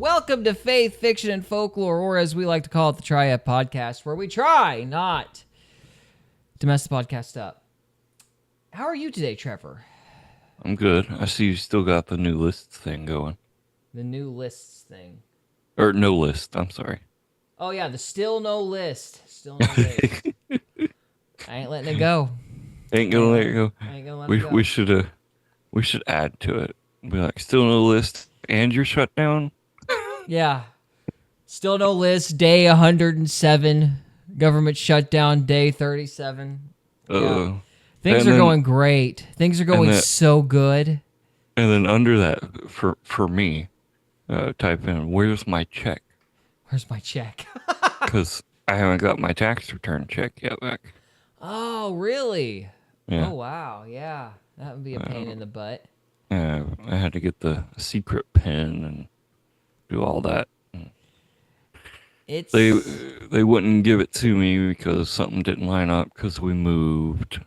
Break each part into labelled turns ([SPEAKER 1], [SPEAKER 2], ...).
[SPEAKER 1] Welcome to Faith, Fiction, and Folklore, or as we like to call it, the Triad Podcast, where we try not to mess the podcast up. How are you today, Trevor?
[SPEAKER 2] I'm good. I see you still got the new lists thing going.
[SPEAKER 1] The new lists thing.
[SPEAKER 2] Or no list, I'm sorry.
[SPEAKER 1] Oh, yeah, the still no list. Still no list. I ain't letting it go.
[SPEAKER 2] Ain't gonna let it go.
[SPEAKER 1] I ain't gonna let it go.
[SPEAKER 2] We should add to it. Be like, still no list, and you're shut down.
[SPEAKER 1] Yeah. Still no list, day 107. Government shutdown, day 37. Yeah. Things are going great. Things are going so good.
[SPEAKER 2] And then under that, for me, type in, where's my check?
[SPEAKER 1] Where's my check?
[SPEAKER 2] Because I haven't got my tax return check yet back.
[SPEAKER 1] Oh, really?
[SPEAKER 2] Yeah.
[SPEAKER 1] Oh, wow. Yeah. That would be a pain in the butt.
[SPEAKER 2] I had to get the secret pin and do all that. They wouldn't give it to me because something didn't line up because we moved.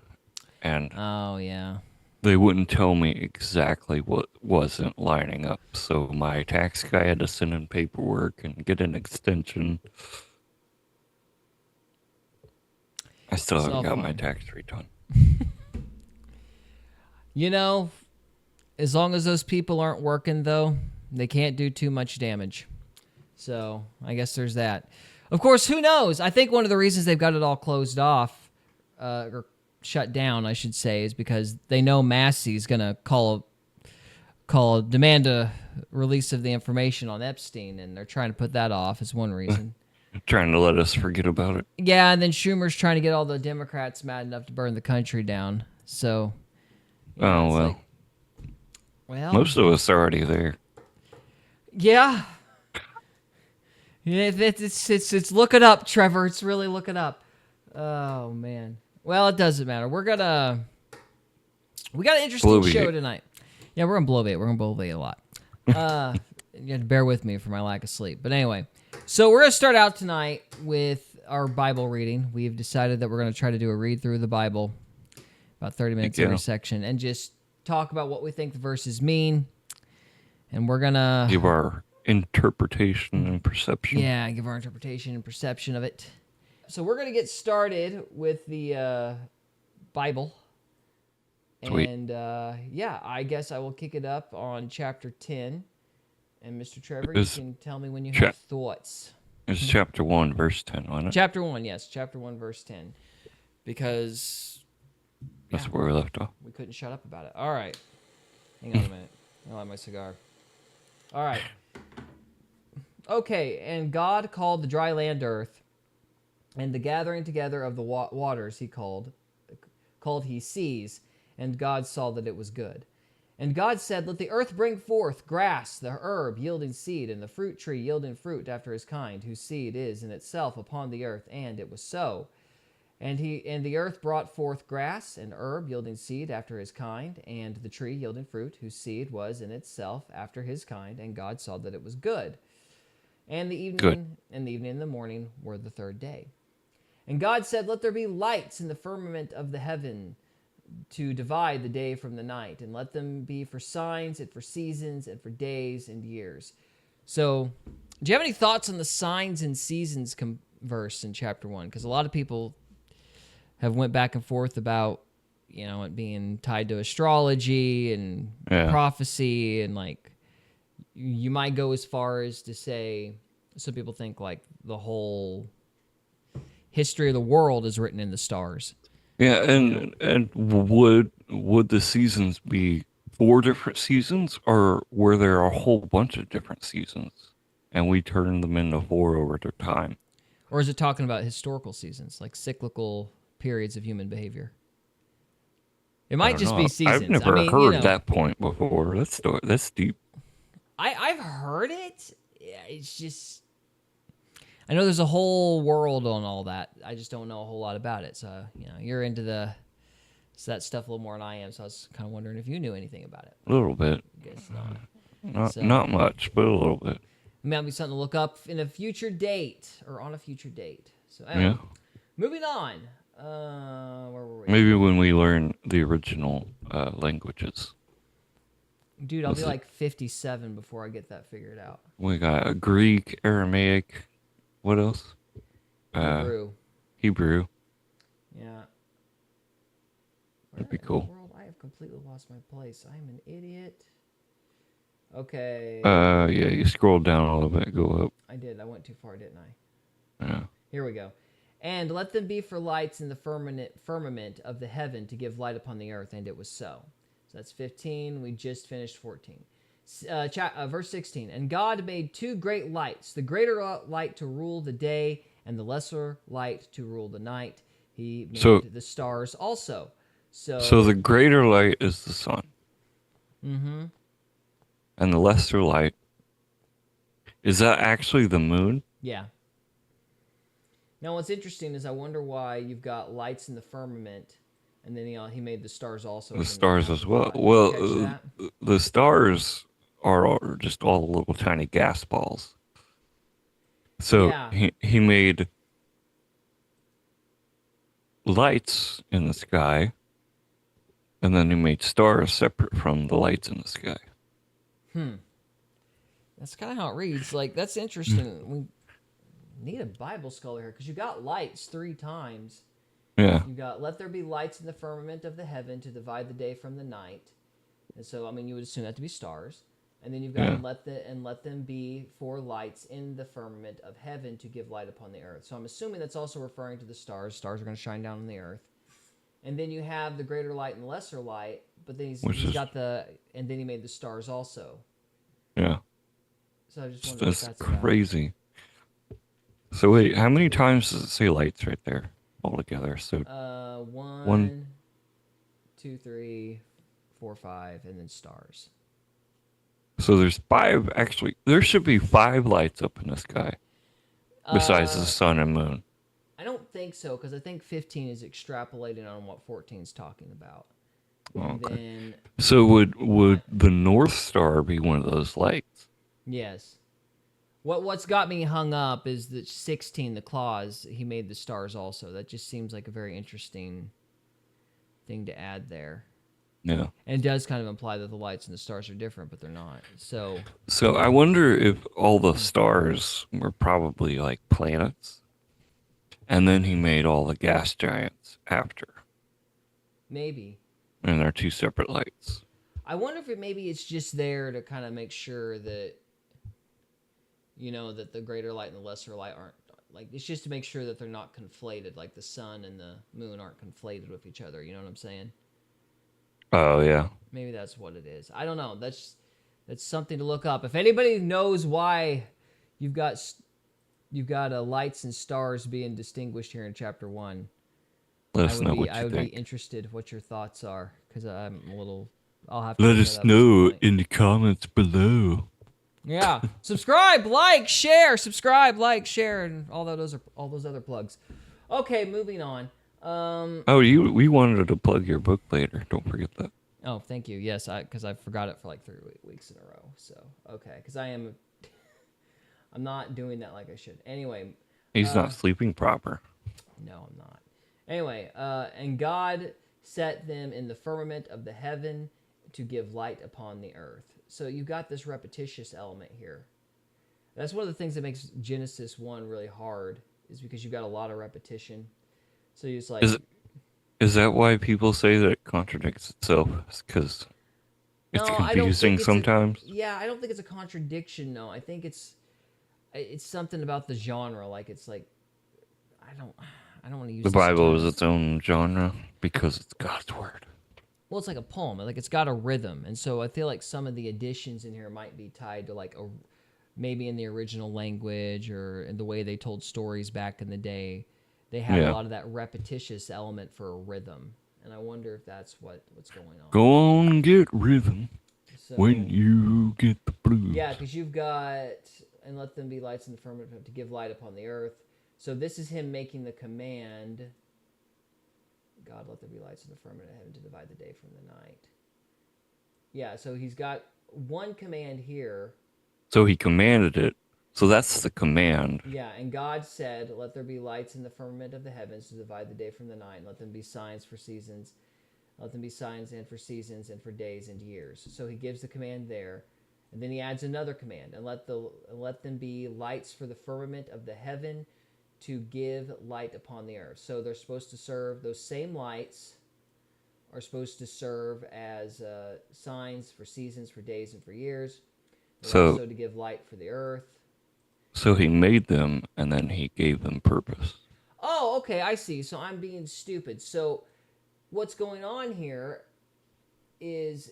[SPEAKER 2] And
[SPEAKER 1] oh, yeah.
[SPEAKER 2] They wouldn't tell me exactly what wasn't lining up. So my tax guy had to send in paperwork and get an extension. I still haven't got my tax return.
[SPEAKER 1] You know, as long as those people aren't working, though, they can't do too much damage. So I guess there's that. Of course, who knows? I think one of the reasons they've got it all closed off, or shut down, I should say, is because they know Massey's going to demand a release of the information on Epstein, and they're trying to put that off is one reason.
[SPEAKER 2] Trying to let us forget about it.
[SPEAKER 1] Yeah, and then Schumer's trying to get all the Democrats mad enough to burn the country down. So,
[SPEAKER 2] well. Most of us are already there.
[SPEAKER 1] Yeah. It's looking up, Trevor. It's really looking up. Oh, man. Well, it doesn't matter. We got an interesting show tonight. Yeah, we're going to bloviate. We're going to bloviate a lot. You have to bear with me for my lack of sleep. But anyway, so we're going to start out tonight with our Bible reading. We've decided that we're going to try to do a read through the Bible, about 30 minutes every section, and just talk about what we think the verses mean. And we're going to
[SPEAKER 2] give our interpretation and perception.
[SPEAKER 1] Yeah, give our interpretation and perception of it. So we're going to get started with the Bible.
[SPEAKER 2] Sweet.
[SPEAKER 1] And I guess I will kick it up on chapter 10. And Mr. Trevor, you can tell me when you have thoughts.
[SPEAKER 2] It's chapter 1, verse 10, wasn't it?
[SPEAKER 1] Chapter 1, yes. Chapter 1, verse 10. Because
[SPEAKER 2] that's where we left off.
[SPEAKER 1] We couldn't shut up about it. All right. Hang on a minute. I'll light my cigar. All right. Okay, and God called the dry land earth, and the gathering together of the waters he called he seas, and God saw that it was good. And God said, let the earth bring forth grass, the herb yielding seed, and the fruit tree yielding fruit after his kind, whose seed is in itself upon the earth. And it was so. And the earth brought forth grass and herb yielding seed after his kind, and the tree yielding fruit, whose seed was in itself after his kind. And God saw that it was good. And the evening and the morning were the third day. And God said, let there be lights in the firmament of the heaven, to divide the day from the night, and let them be for signs and for seasons and for days and years. So, do you have any thoughts on the signs and seasons verse in chapter 1? Because a lot of people have went back and forth about, it being tied to astrology and prophecy, and you might go as far as to say, some people think the whole history of the world is written in the stars.
[SPEAKER 2] Yeah, and would the seasons be 4 different seasons, or were there a whole bunch of different seasons, and we turned them into 4 over time?
[SPEAKER 1] Or is it talking about historical seasons, like cyclical periods of human behavior? It might just be seasons.
[SPEAKER 2] I've never heard that point before. That's deep.
[SPEAKER 1] I've heard it. Yeah, it's just, I know there's a whole world on all that. I just don't know a whole lot about it. So, you're into that stuff a little more than I am. So I was kind of wondering if you knew anything about it.
[SPEAKER 2] A little bit.
[SPEAKER 1] I guess not.
[SPEAKER 2] Not much, but a little bit.
[SPEAKER 1] It might be something to look up in a future date or on a future date. So, moving on. Where were we?
[SPEAKER 2] Maybe when we learn the original languages.
[SPEAKER 1] Dude, I'll be
[SPEAKER 2] Was it?
[SPEAKER 1] like 57 before I get that figured out.
[SPEAKER 2] We got a Greek, Aramaic. What else? Uh,
[SPEAKER 1] Hebrew.
[SPEAKER 2] Hebrew.
[SPEAKER 1] Yeah.
[SPEAKER 2] That'd
[SPEAKER 1] Where
[SPEAKER 2] be
[SPEAKER 1] in the
[SPEAKER 2] cool.
[SPEAKER 1] world? I have completely lost my place. I am an idiot. Okay.
[SPEAKER 2] Yeah, you scroll down a little bit, go up.
[SPEAKER 1] I did. I went too far, didn't I?
[SPEAKER 2] Yeah.
[SPEAKER 1] Here we go. And let them be for lights in the firmament of the heaven to give light upon the earth. And it was so. So that's 15. We just finished 14. Verse 16. And God made two great lights, the greater light to rule the day and the lesser light to rule the night. He
[SPEAKER 2] So,
[SPEAKER 1] made the stars also.
[SPEAKER 2] so the
[SPEAKER 1] So,
[SPEAKER 2] greater light is the sun,
[SPEAKER 1] mm-hmm.
[SPEAKER 2] and the lesser light is that actually the moon?
[SPEAKER 1] Yeah. Now, what's interesting is I wonder why you've got lights in the firmament, and then he made the stars also
[SPEAKER 2] The
[SPEAKER 1] as an
[SPEAKER 2] stars as well.
[SPEAKER 1] afterthought. Did you catch
[SPEAKER 2] Well,
[SPEAKER 1] that?
[SPEAKER 2] the stars are just all little tiny gas balls. So
[SPEAKER 1] Yeah.
[SPEAKER 2] he made lights in the sky, and then he made stars separate from the lights in the sky.
[SPEAKER 1] That's kind of how it reads. Like, that's interesting. We need a Bible scholar here because you got lights three times.
[SPEAKER 2] Yeah,
[SPEAKER 1] You got, let there be lights in the firmament of the heaven to divide the day from the night. And so, I mean, you would assume that to be stars. And then you've got,
[SPEAKER 2] yeah.
[SPEAKER 1] let them be for lights in the firmament of heaven to give light upon the earth. So I'm assuming that's also referring to the stars. Stars are going to shine down on the earth. And then you have the greater light and the lesser light, but then
[SPEAKER 2] Which
[SPEAKER 1] he's
[SPEAKER 2] is
[SPEAKER 1] got and then he made the stars also.
[SPEAKER 2] yeah,
[SPEAKER 1] So I just wonder what
[SPEAKER 2] that's
[SPEAKER 1] that's about.
[SPEAKER 2] crazy. So wait, how many times does it say lights right there altogether? So one.
[SPEAKER 1] One, two, three, four, five, and then stars.
[SPEAKER 2] So there's five. Actually, there should be five lights up in the sky besides the
[SPEAKER 1] Uh,
[SPEAKER 2] sun and moon.
[SPEAKER 1] I don't think so because I think 15 is extrapolating on what 14 is talking about.
[SPEAKER 2] Oh,
[SPEAKER 1] And
[SPEAKER 2] okay.
[SPEAKER 1] then,
[SPEAKER 2] So would the North Star be one of those lights?
[SPEAKER 1] yes. What's got me hung up is that 16, the clause, he made the stars also. That just seems like a very interesting thing to add there.
[SPEAKER 2] Yeah.
[SPEAKER 1] And it does kind of imply that the lights and the stars are different, but they're not. So,
[SPEAKER 2] So I wonder if all the stars were probably like planets, and then he made all the gas giants after,
[SPEAKER 1] maybe.
[SPEAKER 2] and they're two separate lights.
[SPEAKER 1] I wonder if maybe it's just there to kind of make sure that, that the greater light and the lesser light aren't, like, it's just to make sure that they're not conflated, like the sun and the moon aren't conflated with each other. You know what I'm saying?
[SPEAKER 2] Oh yeah.
[SPEAKER 1] Maybe that's what it is. I don't know. That's something to look up. If anybody knows why you've got lights and stars being distinguished here in chapter 1,
[SPEAKER 2] Let us know what
[SPEAKER 1] I
[SPEAKER 2] you
[SPEAKER 1] would be
[SPEAKER 2] think.
[SPEAKER 1] interested what your thoughts are because I'm a little. I'll have to
[SPEAKER 2] Let
[SPEAKER 1] look that
[SPEAKER 2] us
[SPEAKER 1] up at some
[SPEAKER 2] know
[SPEAKER 1] point.
[SPEAKER 2] in the comments below.
[SPEAKER 1] Yeah, subscribe, like, share, and all those other plugs. Okay, moving on.
[SPEAKER 2] Oh, we wanted to plug your book later. Don't forget that.
[SPEAKER 1] Oh, thank you. Yes, because I forgot it for like 3 weeks in a row. So okay, because I'm not doing that like I should. Anyway,
[SPEAKER 2] He's not sleeping proper.
[SPEAKER 1] no, I'm not. Anyway, and God set them in the firmament of the heaven to give light upon the earth. So you got this repetitious element here. That's one of the things that makes Genesis 1 really hard, is because you got a lot of repetition. So you're just like,
[SPEAKER 2] Is that why people say that it contradicts itself? Because it's
[SPEAKER 1] no, I don't
[SPEAKER 2] confusing
[SPEAKER 1] think it's
[SPEAKER 2] sometimes.
[SPEAKER 1] yeah, I don't think it's a contradiction. No, I think it's something about the genre. Like it's like I don't I don't want to use
[SPEAKER 2] The
[SPEAKER 1] this
[SPEAKER 2] Bible is
[SPEAKER 1] term.
[SPEAKER 2] its own genre because it's God's word.
[SPEAKER 1] Well, it's like a poem. Like it's got a rhythm, and so I feel like some of the additions in here might be tied to like a maybe in the original language or in the way they told stories back in the day. They had a
[SPEAKER 2] Yeah.
[SPEAKER 1] lot of that repetitious element for a rhythm, and I wonder if that's what's going on.
[SPEAKER 2] Go on and get rhythm when
[SPEAKER 1] So
[SPEAKER 2] you get the blues.
[SPEAKER 1] yeah, because you've got and let them be lights in the firmament to give light upon the earth. So this is him making the command. God, let there be lights in the firmament of heaven to divide the day from the night. Yeah, so he's got one command here.
[SPEAKER 2] So he commanded it. So that's the command.
[SPEAKER 1] Yeah, and God said, let there be lights in the firmament of the heavens to divide the day from the night, and let them be signs for seasons, Let them be signs and for seasons and for days and years. So he gives the command there. And then he adds another command, and let them be lights for the firmament of the heaven to give light upon the earth. So they're supposed to serve, those same lights are supposed to serve as signs for seasons, for days, and for years. They're
[SPEAKER 2] So
[SPEAKER 1] also to give light for the earth.
[SPEAKER 2] so he made them and then he gave them purpose.
[SPEAKER 1] Oh, okay, I see. So I'm being stupid. So what's going on here is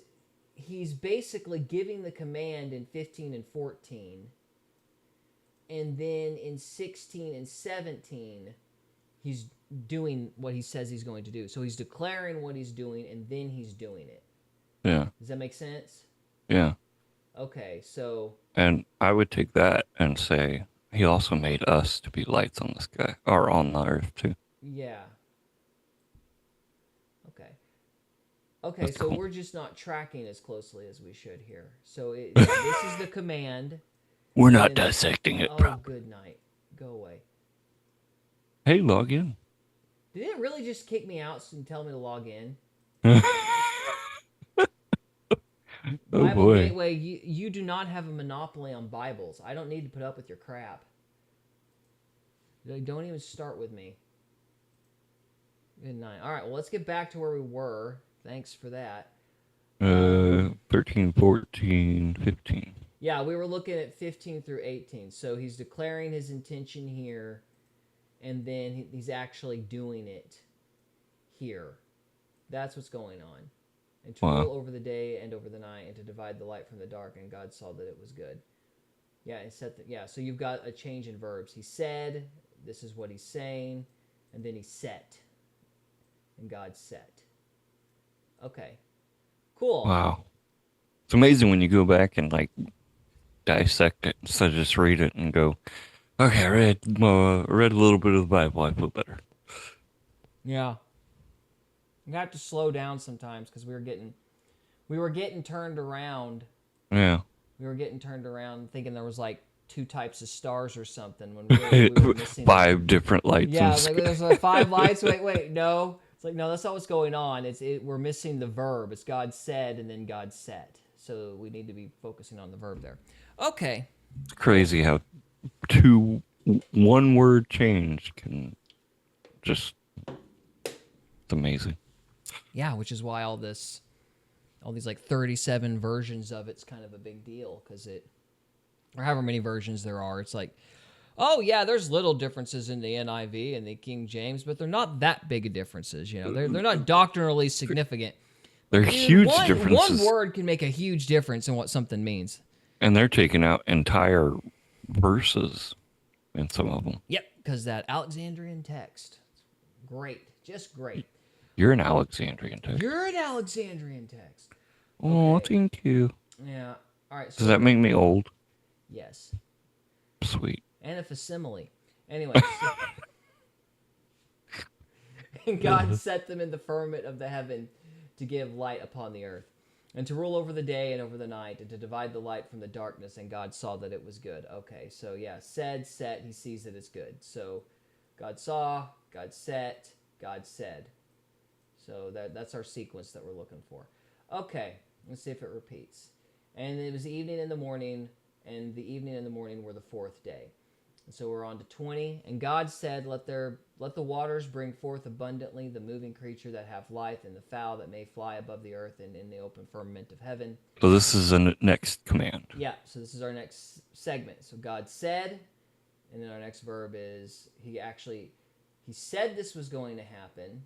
[SPEAKER 1] he's basically giving the command in 15 and 14. And then in 16 and 17, he's doing what he says he's going to do. So he's declaring what he's doing, and then he's doing it.
[SPEAKER 2] Yeah.
[SPEAKER 1] Does that make sense?
[SPEAKER 2] Yeah.
[SPEAKER 1] Okay, so...
[SPEAKER 2] And I would take that and say he also made us to be lights on the sky or on the earth too.
[SPEAKER 1] Yeah. Okay. Okay,
[SPEAKER 2] That's
[SPEAKER 1] so
[SPEAKER 2] cool.
[SPEAKER 1] we're just not tracking as closely as we should here. So this is the command.
[SPEAKER 2] We're
[SPEAKER 1] And
[SPEAKER 2] not
[SPEAKER 1] then,
[SPEAKER 2] dissecting it
[SPEAKER 1] oh,
[SPEAKER 2] properly.
[SPEAKER 1] good night. Go away.
[SPEAKER 2] Hey, log in.
[SPEAKER 1] Did it really just kick me out and tell me to log in?
[SPEAKER 2] Oh
[SPEAKER 1] Bible
[SPEAKER 2] boy.
[SPEAKER 1] Gateway, you do not have a monopoly on Bibles. I don't need to put up with your crap. Don't even start with me. Good night. All right, well, let's get back to where we were. Thanks for that.
[SPEAKER 2] 13, 14, 15.
[SPEAKER 1] Yeah, we were looking at 15 through 18. So he's declaring his intention here, and then he's actually doing it here. That's what's going on. And to rule over the day and over the night, and to divide the light from the dark, and God saw that it was good. Yeah, so you've got a change in verbs. He said, this is what he's saying, and then he set. And God set. Okay. Cool.
[SPEAKER 2] Wow. It's amazing when you go back and like dissect it instead of just read it and go, okay, I read a little bit of the Bible. I feel better.
[SPEAKER 1] Yeah. You have to slow down sometimes because we were getting turned around.
[SPEAKER 2] Yeah.
[SPEAKER 1] We were getting turned around thinking there was like 2 types of stars or something when really we were missing
[SPEAKER 2] 5 different lights.
[SPEAKER 1] Yeah, like there's like 5 lights. Wait, no. It's like, no, that's not what's going on. We're missing the verb. It's God said and then God set. So we need to be focusing on the verb there. Okay.
[SPEAKER 2] It's crazy how one word change can just, it's amazing.
[SPEAKER 1] Yeah, which is why all these like 37 versions of it's kind of a big deal because or however many versions there are. It's like, oh yeah, there's little differences in the NIV and the King James, but they're not that big of differences. You know, they're not doctrinally significant.
[SPEAKER 2] They're huge
[SPEAKER 1] One
[SPEAKER 2] differences.
[SPEAKER 1] word can make a huge difference in what something means.
[SPEAKER 2] And they're taking out entire verses in some of them.
[SPEAKER 1] Yep, because that Alexandrian text, great, just great.
[SPEAKER 2] You're an Alexandrian text.
[SPEAKER 1] You're an Alexandrian text.
[SPEAKER 2] Oh,
[SPEAKER 1] Okay.
[SPEAKER 2] thank you.
[SPEAKER 1] Yeah. All right. So
[SPEAKER 2] Does that make me old?
[SPEAKER 1] Yes.
[SPEAKER 2] Sweet.
[SPEAKER 1] And a facsimile. Anyway. And God set them in the firmament of the heaven to give light upon the earth, and to rule over the day and over the night, and to divide the light from the darkness. And God saw that it was good. Okay, so yeah, set, he sees that it's good. So God saw, God set, God said. So that's our sequence that we're looking for. Okay, let's see if it repeats. And it was evening and the morning, and the evening and the morning were the 4th day. And so we're on to 20. And God said, let the waters bring forth abundantly the moving creature that have life, and the fowl that may fly above the earth and in the open firmament of heaven.
[SPEAKER 2] So this is the next command.
[SPEAKER 1] Yeah, so this is our next segment. So God said, and then our next verb is, he said this was going to happen.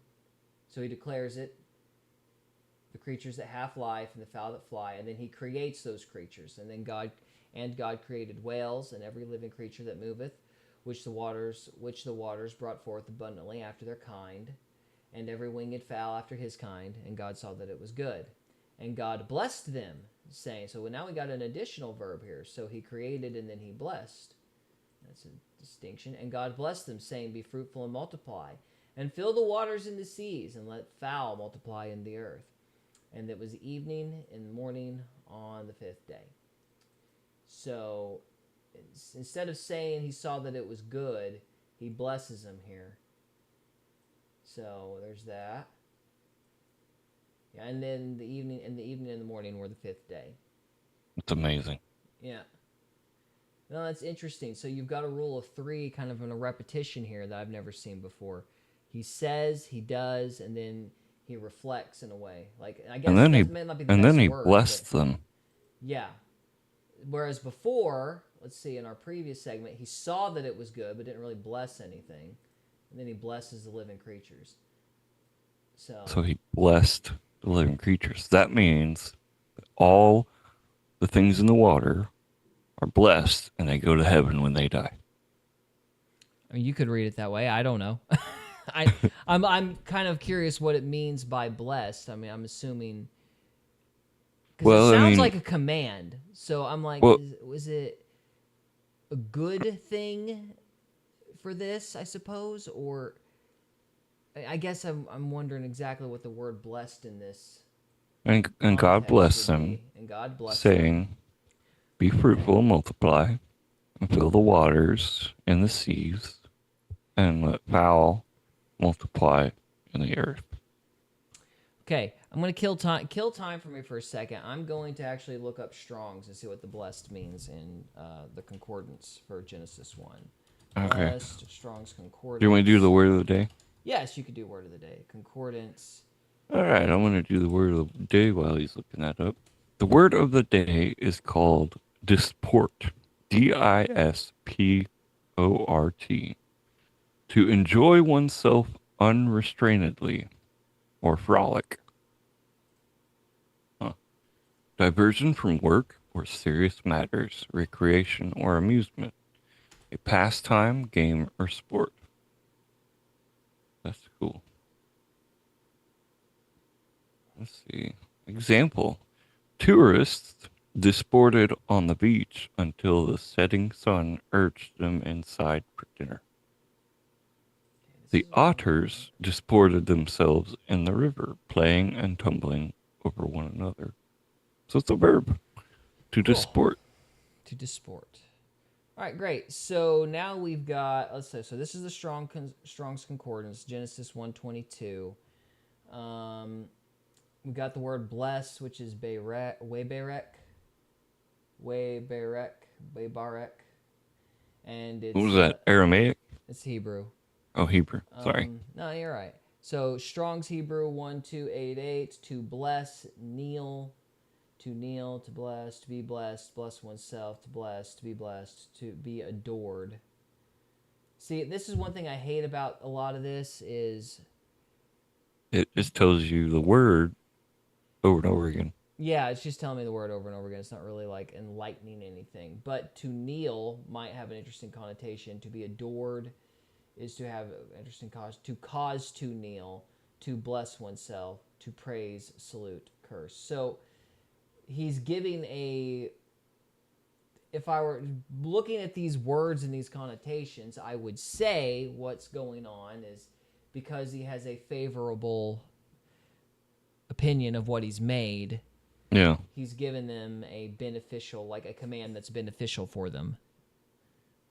[SPEAKER 1] So he declares it, the creatures that have life and the fowl that fly, and then he creates those creatures. And then God created whales and every living creature that moveth, which the waters brought forth abundantly after their kind, and every winged fowl after his kind. And God saw that it was good. And God blessed them, saying, so now we got an additional verb here. So he created and then he blessed. That's a distinction. And God blessed them, saying, be fruitful and multiply, and fill the waters in the seas, and let fowl multiply in the earth. And it was evening and morning on the 5th day. So instead of saying he saw that it was good, he blesses them here. So there's that. Yeah, and then the evening and the morning were the fifth day.
[SPEAKER 2] It's amazing.
[SPEAKER 1] Yeah. No, that's interesting. So you've got a rule of three, kind of in a repetition here that I've never seen before. He says, he does, and then he reflects in a way. Like I
[SPEAKER 2] And
[SPEAKER 1] guess
[SPEAKER 2] then
[SPEAKER 1] that
[SPEAKER 2] he
[SPEAKER 1] may not be the
[SPEAKER 2] and then
[SPEAKER 1] best
[SPEAKER 2] he
[SPEAKER 1] word, but
[SPEAKER 2] blessed them.
[SPEAKER 1] yeah. Whereas before, let's see, in our previous segment, he saw that it was good, but didn't really bless anything, and then he blesses the living creatures. So
[SPEAKER 2] So he blessed the living creatures. That means all the things in the water are blessed and they go to heaven when they die.
[SPEAKER 1] I mean, you could read it that way. I don't know. I I'm kind of curious what it means by blessed. I mean, I'm assuming because it
[SPEAKER 2] Well, I
[SPEAKER 1] sounds
[SPEAKER 2] mean,
[SPEAKER 1] like a command. So I'm like,
[SPEAKER 2] well,
[SPEAKER 1] was it a good thing for this? I suppose, or I guess I'm wondering exactly what the word blessed in this
[SPEAKER 2] and God
[SPEAKER 1] context
[SPEAKER 2] blessed
[SPEAKER 1] would
[SPEAKER 2] them,
[SPEAKER 1] be. And God bless them.
[SPEAKER 2] saying, "Be
[SPEAKER 1] Okay.
[SPEAKER 2] fruitful and multiply, and fill the waters and the seas, and let fowl multiply in the earth."
[SPEAKER 1] Okay, I'm gonna kill time for me for a second. I'm going to actually look up Strong's and see what the blessed means in the concordance for Genesis 1.
[SPEAKER 2] Okay.
[SPEAKER 1] Blessed, Strong's
[SPEAKER 2] Do you want me to do the
[SPEAKER 1] concordance.
[SPEAKER 2] word of the day?
[SPEAKER 1] Yes, you could do word of the day. Concordance.
[SPEAKER 2] All right, I'm going to do the word of the day while he's looking that up. The word of the day is called disport. Disport. To enjoy oneself unrestrainedly or frolic. Huh. Diversion from work or serious matters, recreation or amusement. A pastime, game, or sport. That's cool. Let's see. Example. Tourists disported on the beach until the setting sun urged them inside for dinner.
[SPEAKER 1] Okay, this
[SPEAKER 2] The
[SPEAKER 1] is one of them.
[SPEAKER 2] otters disported themselves in the river, playing and tumbling over one another. So it's a verb, to
[SPEAKER 1] Cool.
[SPEAKER 2] disport.
[SPEAKER 1] To disport. All right, great. So now we've got, let's say, so this is the Strong's Concordance, Genesis 1:22. Um, we got the word bless, which is Weberek, Webarek, and
[SPEAKER 2] What was
[SPEAKER 1] it's
[SPEAKER 2] that? Aramaic?
[SPEAKER 1] it's Hebrew.
[SPEAKER 2] Oh, Hebrew. Sorry.
[SPEAKER 1] No, you're right. So Strong's Hebrew 1288, to bless, kneel, to kneel, to be blessed, bless oneself, to bless, to be adored. See, this is one thing I hate about a lot of this is,
[SPEAKER 2] It just tells you the word over and over again.
[SPEAKER 1] yeah, it's just telling me the word over and over again. It's not really like enlightening anything. But to kneel might have an interesting connotation. To be adored is to have an interesting cause. To kneel, to bless oneself, to praise, salute, curse. So he's giving a, if I were looking at these words and these connotations, I would say what's going on is because he has a favorable opinion of what he's made,
[SPEAKER 2] Yeah.
[SPEAKER 1] he's given them a beneficial, like a command that's beneficial for them.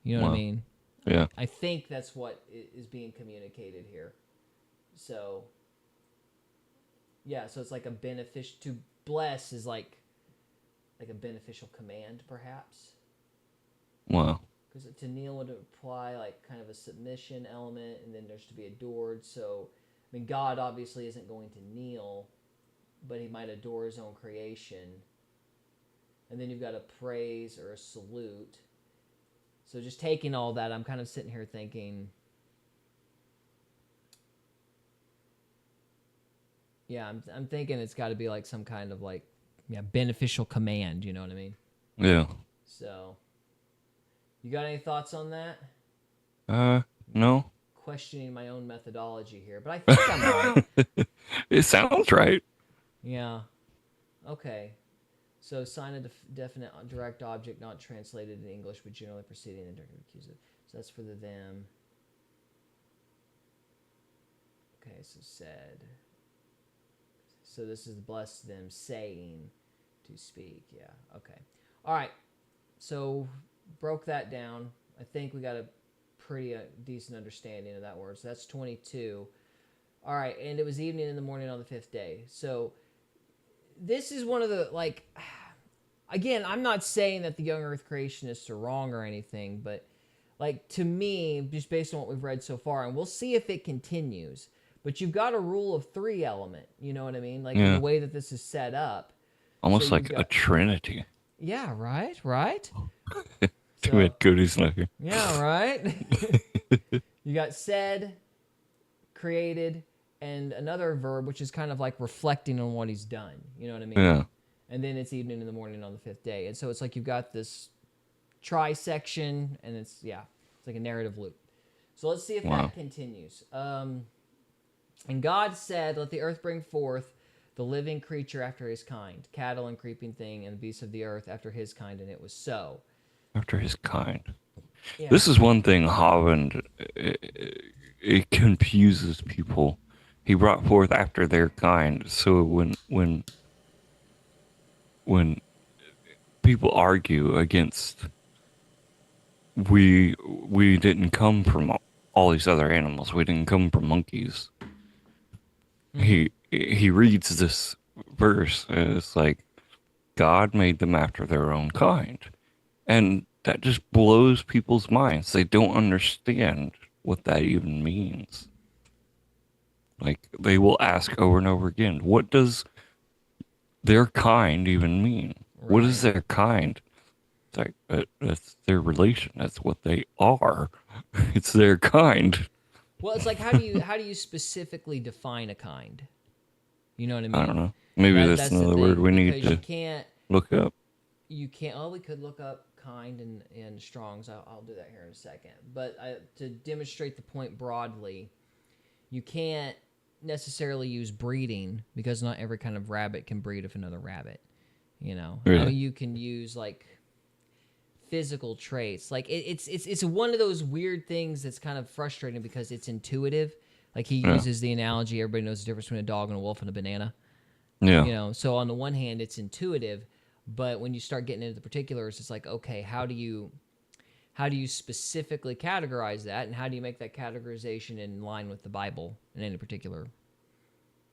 [SPEAKER 1] You know what I
[SPEAKER 2] Wow.
[SPEAKER 1] mean?
[SPEAKER 2] Yeah.
[SPEAKER 1] I think that's what is being communicated here. So, yeah, so it's like a beneficial, to bless is like a beneficial command, perhaps.
[SPEAKER 2] Wow.
[SPEAKER 1] Because to kneel would imply like kind of a submission element, and then there's to be adored. So, I mean, God obviously isn't going to kneel, but he might adore his own creation. And then you've got a praise or a salute. So just taking all that, I'm kind of sitting here thinking, yeah, I'm thinking it's got to be like some kind of like, yeah, beneficial command. You know what I mean?
[SPEAKER 2] Yeah.
[SPEAKER 1] So, you got any thoughts on that?
[SPEAKER 2] No.
[SPEAKER 1] Questioning my own methodology here, but I think I'm right.
[SPEAKER 2] It sounds right.
[SPEAKER 1] Yeah. Okay. So sign a definite direct object not translated in English, but generally preceding the directive accusative. So that's for the them. Okay, so said. So this is bless them saying to speak. Yeah. Okay. All right. So broke that down. I think we got a pretty decent understanding of that word. So that's 22. All right, and it was evening and the morning on the fifth day. So this is one of the like. Again, I'm not saying that the young Earth creationists are wrong or anything, but like to me, just based on what we've read so far, and we'll see if it continues. But you've got a rule of three element. You know what I mean? Like in the
[SPEAKER 2] Yeah.
[SPEAKER 1] way that this is set up. So
[SPEAKER 2] Almost
[SPEAKER 1] you've
[SPEAKER 2] like a
[SPEAKER 1] got
[SPEAKER 2] trinity.
[SPEAKER 1] yeah, right.
[SPEAKER 2] Too
[SPEAKER 1] So
[SPEAKER 2] bad Cody's not here.
[SPEAKER 1] yeah, right. You got said, created, and another verb which is kind of like reflecting on what he's done. You know what I mean?
[SPEAKER 2] Yeah.
[SPEAKER 1] And then it's evening in the morning on the fifth day. And so it's like you've got this trisection, and it's like a narrative loop. So let's see if
[SPEAKER 2] Wow.
[SPEAKER 1] that continues. And God said, "Let the earth bring forth the living creature after his kind, cattle and creeping thing, and the beasts of the earth after his kind." And it was so.
[SPEAKER 2] After his kind.
[SPEAKER 1] Yeah.
[SPEAKER 2] This is one thing Holland, it confuses people. He brought forth after their kind. So when people argue against we didn't come from all these other animals. We didn't come from monkeys. He reads this verse and it's like God made them after their own kind. And that just blows people's minds. They don't understand what that even means. Like they will ask over and over again, what does their kind even mean? What is
[SPEAKER 1] Right.
[SPEAKER 2] their kind? It's like that's their relation. That's what they are. It's their kind.
[SPEAKER 1] Well, it's like how do you specifically define a kind? You know what I
[SPEAKER 2] I don't
[SPEAKER 1] mean?
[SPEAKER 2] know. Maybe that's
[SPEAKER 1] That's the
[SPEAKER 2] another word
[SPEAKER 1] thing
[SPEAKER 2] we need
[SPEAKER 1] because
[SPEAKER 2] to look up.
[SPEAKER 1] you can't. Oh, we could look up kind and Strong's. I'll do that here in a second. But to demonstrate the point broadly, you can't necessarily use breeding because not every kind of rabbit can breed with another rabbit. You know, now
[SPEAKER 2] Really?
[SPEAKER 1] you can use like physical traits. Like it's one of those weird things that's kind of frustrating because it's intuitive. Like he
[SPEAKER 2] Yeah.
[SPEAKER 1] uses the analogy, everybody knows the difference between a dog and a wolf and a banana.
[SPEAKER 2] Yeah.
[SPEAKER 1] You know, so on the one hand, it's intuitive, but when you start getting into the particulars, it's like, okay, how do you specifically categorize that, and how do you make that categorization in line with the Bible in any particular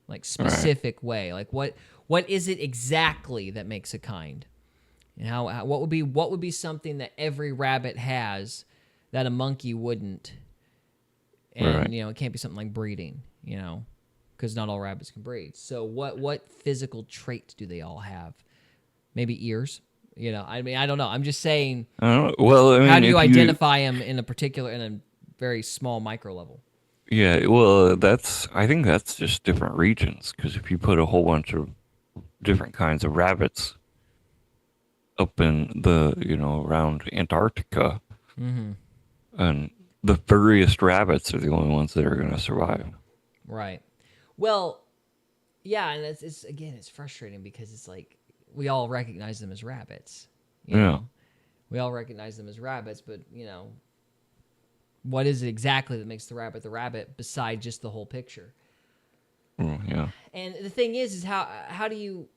[SPEAKER 1] like
[SPEAKER 2] Right.
[SPEAKER 1] specific way? Like what is it exactly that makes a kind? And how what would be something that every rabbit has that a monkey wouldn't? And
[SPEAKER 2] Right.
[SPEAKER 1] it can't be something like breeding, because not all rabbits can breed. So what physical traits do they all have? Maybe ears. I mean, I don't know. I'm just saying,
[SPEAKER 2] I don't know. Well, I
[SPEAKER 1] how
[SPEAKER 2] mean,
[SPEAKER 1] do you
[SPEAKER 2] if you,
[SPEAKER 1] identify them in a very small micro level?
[SPEAKER 2] yeah, well, I think that's just different regions. Because if you put a whole bunch of different kinds of rabbits up in around Antarctica,
[SPEAKER 1] Mm-hmm.
[SPEAKER 2] and the furriest rabbits are the only ones that are going to survive.
[SPEAKER 1] Right. Well, yeah, and it's again, it's frustrating because it's like we all recognize them as rabbits. You
[SPEAKER 2] Yeah.
[SPEAKER 1] know, we all recognize them as rabbits, but what is it exactly that makes the rabbit beside just the whole picture?
[SPEAKER 2] Yeah.
[SPEAKER 1] And the thing is how do you?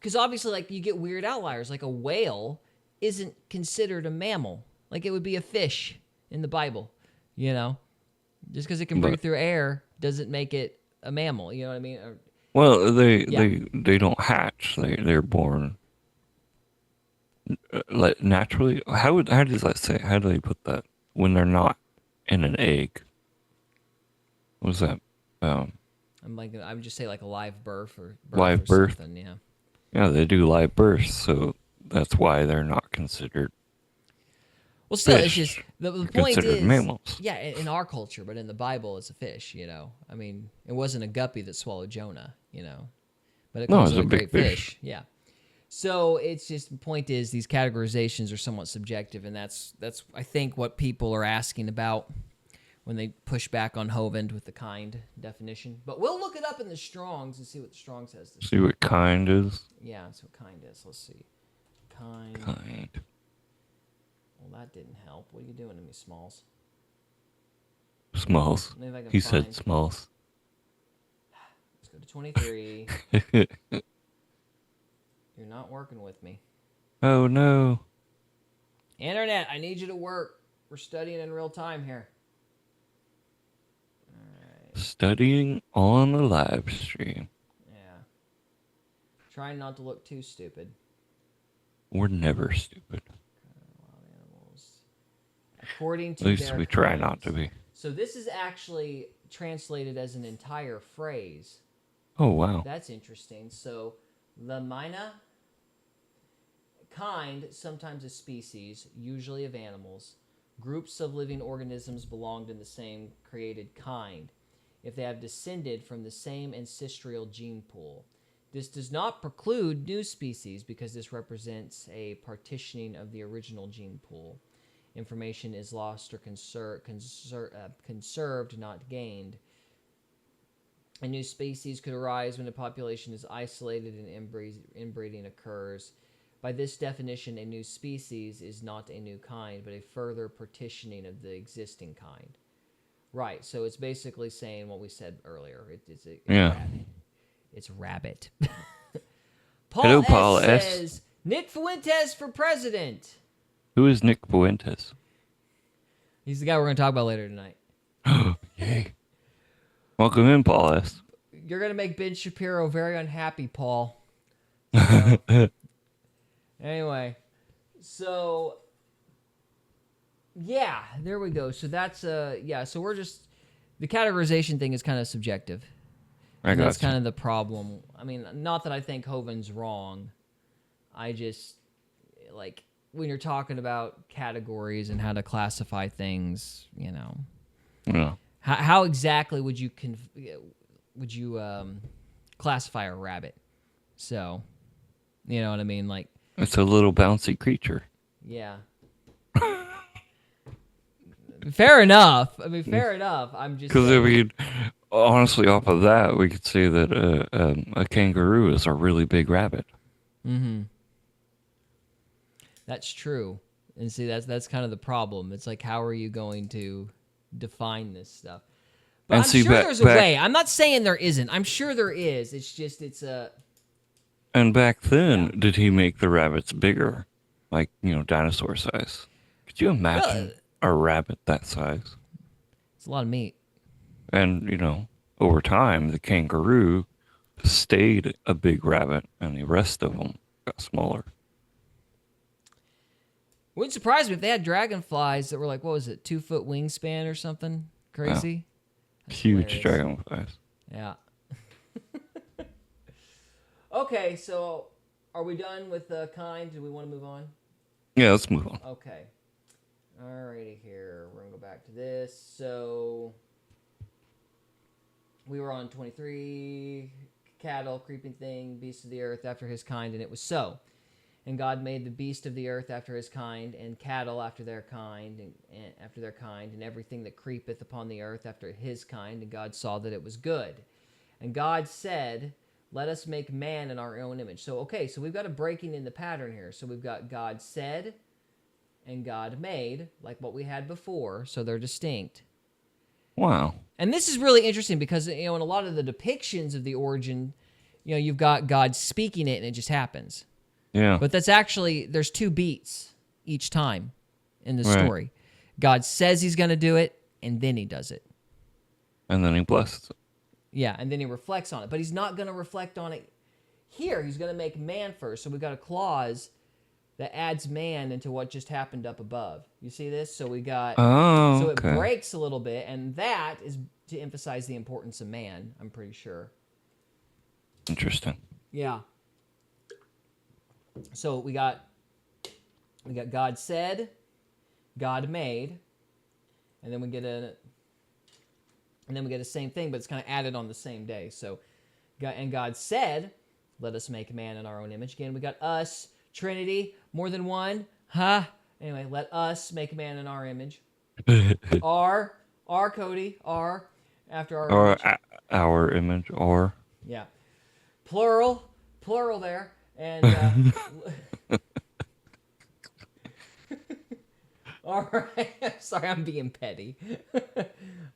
[SPEAKER 1] Because obviously, like you get weird outliers. Like a whale isn't considered a mammal. Like it would be a fish in the Bible. You know, just because it can
[SPEAKER 2] But
[SPEAKER 1] breathe through air doesn't make it a mammal. You know what I mean?
[SPEAKER 2] well,
[SPEAKER 1] Yeah.
[SPEAKER 2] they don't hatch. They're born like naturally. How does that say? How do they put that when they're not in an egg? What was that? Um,
[SPEAKER 1] I would just say like a live birth or
[SPEAKER 2] live birth.
[SPEAKER 1] something. Yeah.
[SPEAKER 2] Yeah, they do live births, so that's why they're not considered
[SPEAKER 1] Well, still, it's just
[SPEAKER 2] fish.
[SPEAKER 1] the
[SPEAKER 2] They're
[SPEAKER 1] point
[SPEAKER 2] considered
[SPEAKER 1] is,
[SPEAKER 2] mammals.
[SPEAKER 1] yeah, in our culture, but in the Bible, it's a fish. I mean, it wasn't a guppy that swallowed Jonah. But it
[SPEAKER 2] No,
[SPEAKER 1] calls
[SPEAKER 2] it's
[SPEAKER 1] it
[SPEAKER 2] a
[SPEAKER 1] a
[SPEAKER 2] big
[SPEAKER 1] great
[SPEAKER 2] fish.
[SPEAKER 1] fish. Yeah. So it's just the point is these categorizations are somewhat subjective, and that's I think what people are asking about when they push back on Hovind with the kind definition. But we'll look it up in the Strongs and see what the Strongs has to
[SPEAKER 2] See
[SPEAKER 1] say.
[SPEAKER 2] what kind is?
[SPEAKER 1] Yeah, that's what kind is. Let's see. Kind.
[SPEAKER 2] Kind.
[SPEAKER 1] Well, that didn't help. What are you doing to me, Smalls?
[SPEAKER 2] Smalls.
[SPEAKER 1] Maybe I can
[SPEAKER 2] He
[SPEAKER 1] find.
[SPEAKER 2] said smalls.
[SPEAKER 1] Let's go to 23. You're not working with me.
[SPEAKER 2] Oh no.
[SPEAKER 1] Internet, I need you to work. We're studying in real time here.
[SPEAKER 2] Studying on the live stream.
[SPEAKER 1] Yeah. Trying not to look too stupid.
[SPEAKER 2] We're never stupid.
[SPEAKER 1] Wild animals. According to
[SPEAKER 2] At least
[SPEAKER 1] their
[SPEAKER 2] we try
[SPEAKER 1] kinds.
[SPEAKER 2] not to be.
[SPEAKER 1] So this is actually translated as an entire phrase.
[SPEAKER 2] Oh, wow.
[SPEAKER 1] That's interesting. So, lamina, kind, sometimes a species, usually of animals. Groups of living organisms belonged in the same created kind, if they have descended from the same ancestral gene pool. This does not preclude new species because this represents a partitioning of the original gene pool. Information is lost or conserved, not gained. A new species could arise when a population is isolated and inbreeding occurs. By this definition, a new species is not a new kind, but a further partitioning of the existing kind. Right, so it's basically saying what we said earlier. It's rabbit. It's rabbit.
[SPEAKER 2] Hello, Paul S.
[SPEAKER 1] says, Nick Fuentes for president.
[SPEAKER 2] Who is Nick Fuentes?
[SPEAKER 1] He's the guy we're going to talk about later tonight.
[SPEAKER 2] Yay. Welcome in, Paul S.
[SPEAKER 1] You're going to make Ben Shapiro very unhappy, Paul. So, anyway, so yeah, there we go. So that's so we're just the categorization thing is kind of subjective. And that's kind of the problem. I mean, not that I think Hovind's wrong. I just like when you're talking about categories and how to classify things, you know.
[SPEAKER 2] Yeah.
[SPEAKER 1] How exactly would you classify a rabbit? So, you know what I mean? Like,
[SPEAKER 2] it's a little bouncy creature.
[SPEAKER 1] Yeah. Fair enough. I mean, fair enough. I'm just
[SPEAKER 2] because I mean, honestly, off of that, we could say that a kangaroo is a really big rabbit.
[SPEAKER 1] Mm-hmm. That's true. And see, that's kind of the problem. It's like, how are you going to define this stuff? But I'm sure there's a way. I'm not saying there isn't. I'm sure there is. It's just it's a.
[SPEAKER 2] And back then, did he make the rabbits bigger, like dinosaur size? Could you imagine a rabbit that size?
[SPEAKER 1] It's a lot of meat.
[SPEAKER 2] And over time, the kangaroo stayed a big rabbit, and the rest of them got smaller.
[SPEAKER 1] Wouldn't surprise me if they had dragonflies that were like, what was it, 2-foot wingspan or something crazy?
[SPEAKER 2] Yeah. Huge dragonflies.
[SPEAKER 1] Yeah. Okay, so are we done with kind? Do we want to move on?
[SPEAKER 2] Yeah, let's move on.
[SPEAKER 1] Okay. Alrighty here. We're going to go back to this. So we were on 23, cattle, creeping thing, beast of the earth after his kind, and it was so. And God made the beast of the earth after his kind, and cattle after their kind, and everything that creepeth upon the earth after his kind. And God saw that it was good. And God said, let us make man in our own image. So, okay, so we've got a breaking in the pattern here. So we've got God said and God made, like what we had before. So they're distinct.
[SPEAKER 2] Wow.
[SPEAKER 1] And this is really interesting because, in a lot of the depictions of the origin, you've got God speaking it and it just happens.
[SPEAKER 2] Yeah.
[SPEAKER 1] But that's actually, there's 2 beats each time in the story. God says he's going to do it, and then he does it.
[SPEAKER 2] And then he blesses it.
[SPEAKER 1] Yeah, and then he reflects on it. But he's not going to reflect on it here. He's going to make man first. So we've got a clause that adds man into what just happened up above. You see this? So we got...
[SPEAKER 2] Oh,
[SPEAKER 1] so
[SPEAKER 2] okay.
[SPEAKER 1] it breaks a little bit, and that is to emphasize the importance of man, I'm pretty sure.
[SPEAKER 2] Interesting.
[SPEAKER 1] Yeah. So we got God said, God made, and then we get the same thing, but it's kind of added on the same day. So, God said, let us make man in our own image. Again, we got us, Trinity, more than one. Anyway, let us make man in our image. Our Cody, our, after our image.
[SPEAKER 2] Our image, or.
[SPEAKER 1] Yeah. Plural there. And all right, sorry, I'm being petty.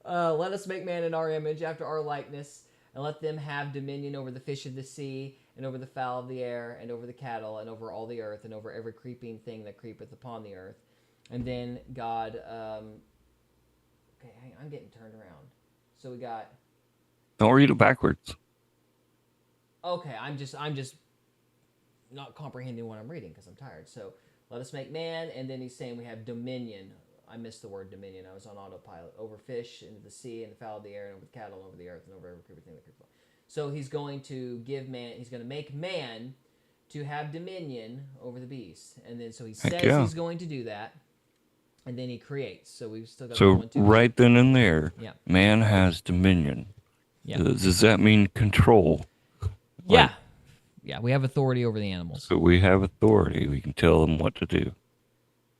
[SPEAKER 1] Let us make man in our image, after our likeness, and let them have dominion over the fish of the sea, and over the fowl of the air, and over the cattle, and over all the earth, and over every creeping thing that creepeth upon the earth. And then God, okay, hang on, I'm getting turned around. So we got.
[SPEAKER 2] Don't read it backwards.
[SPEAKER 1] Okay, I'm just not comprehending what I'm reading because I'm tired. So let us make man, and then he's saying we have dominion. I missed the word dominion. I was on autopilot. Over fish, into the sea, and the fowl of the air, and over the cattle, and over the earth, and over everything that creeps along. So he's going to give man, he's going to make man to have dominion over the beast. And then so he says he's going to do that, and then he creates. So we've still got
[SPEAKER 2] So
[SPEAKER 1] 1, 2,
[SPEAKER 2] right then and there,
[SPEAKER 1] yeah.
[SPEAKER 2] man has dominion.
[SPEAKER 1] Yeah.
[SPEAKER 2] Does that mean control?
[SPEAKER 1] Yeah. Yeah, we have authority over the animals.
[SPEAKER 2] So we have authority. We can tell them what to do.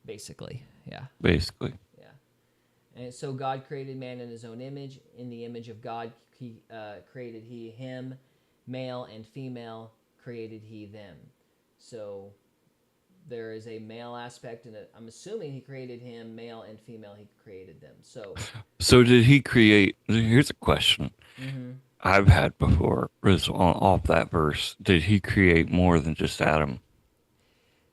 [SPEAKER 1] Basically, yeah.
[SPEAKER 2] Basically.
[SPEAKER 1] Yeah. And so God created man in his own image. In the image of God, he created he him. Male and female created he them. So there is a male aspect, and I'm assuming he created him, male and female, he created them. So
[SPEAKER 2] did he create... Here's a question.
[SPEAKER 1] Mm-hmm.
[SPEAKER 2] I've had before is off that verse. Did he create more than just Adam?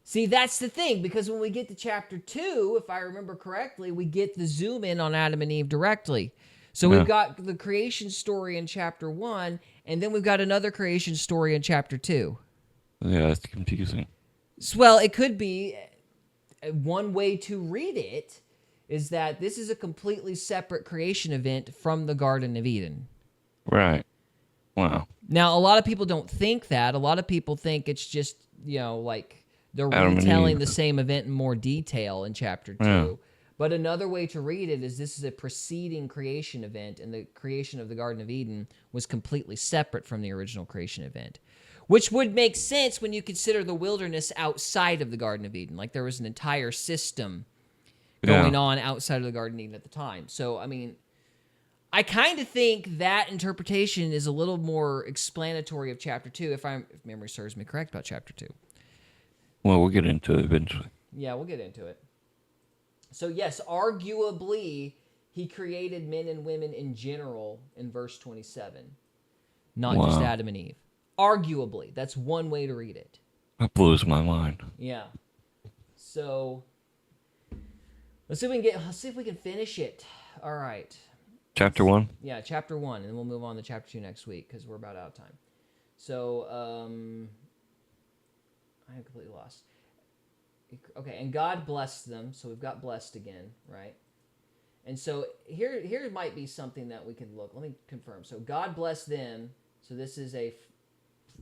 [SPEAKER 1] See, that's the thing, because when we get to chapter 2, if I remember correctly, we get the zoom in on Adam and Eve directly. So we've got the creation story in chapter 1, and then we've got another creation story in chapter 2.
[SPEAKER 2] Yeah, it's confusing.
[SPEAKER 1] Well, it could be one way to read it is that this is a completely separate creation event from the Garden of Eden.
[SPEAKER 2] Right. Wow.
[SPEAKER 1] Now, a lot of people don't think that. A lot of people think it's just, like they're
[SPEAKER 2] Adam
[SPEAKER 1] retelling the same event in more detail in chapter 2.
[SPEAKER 2] Yeah.
[SPEAKER 1] But another way to read it is this is a preceding creation event, and the creation of the Garden of Eden was completely separate from the original creation event, which would make sense when you consider the wilderness outside of the Garden of Eden. Like there was an entire system going on outside of the Garden of Eden at the time. So, I mean, I kind of think that interpretation is a little more explanatory of chapter 2, if memory serves me correct about chapter 2.
[SPEAKER 2] Well, we'll get into it eventually.
[SPEAKER 1] Yeah, we'll get into it. So yes, arguably, he created men and women in general in verse 27, not just Adam and Eve. Arguably, that's one way to read it.
[SPEAKER 2] That blows my mind.
[SPEAKER 1] Yeah. So let's see if we can finish it. All right.
[SPEAKER 2] Chapter 1?
[SPEAKER 1] Yeah, chapter 1, and then we'll move on to chapter 2 next week because we're about out of time. So, I am completely lost. Okay, and God blessed them, so we've got blessed again, right? And so here might be something that we can look. Let me confirm. So God blessed them. So this is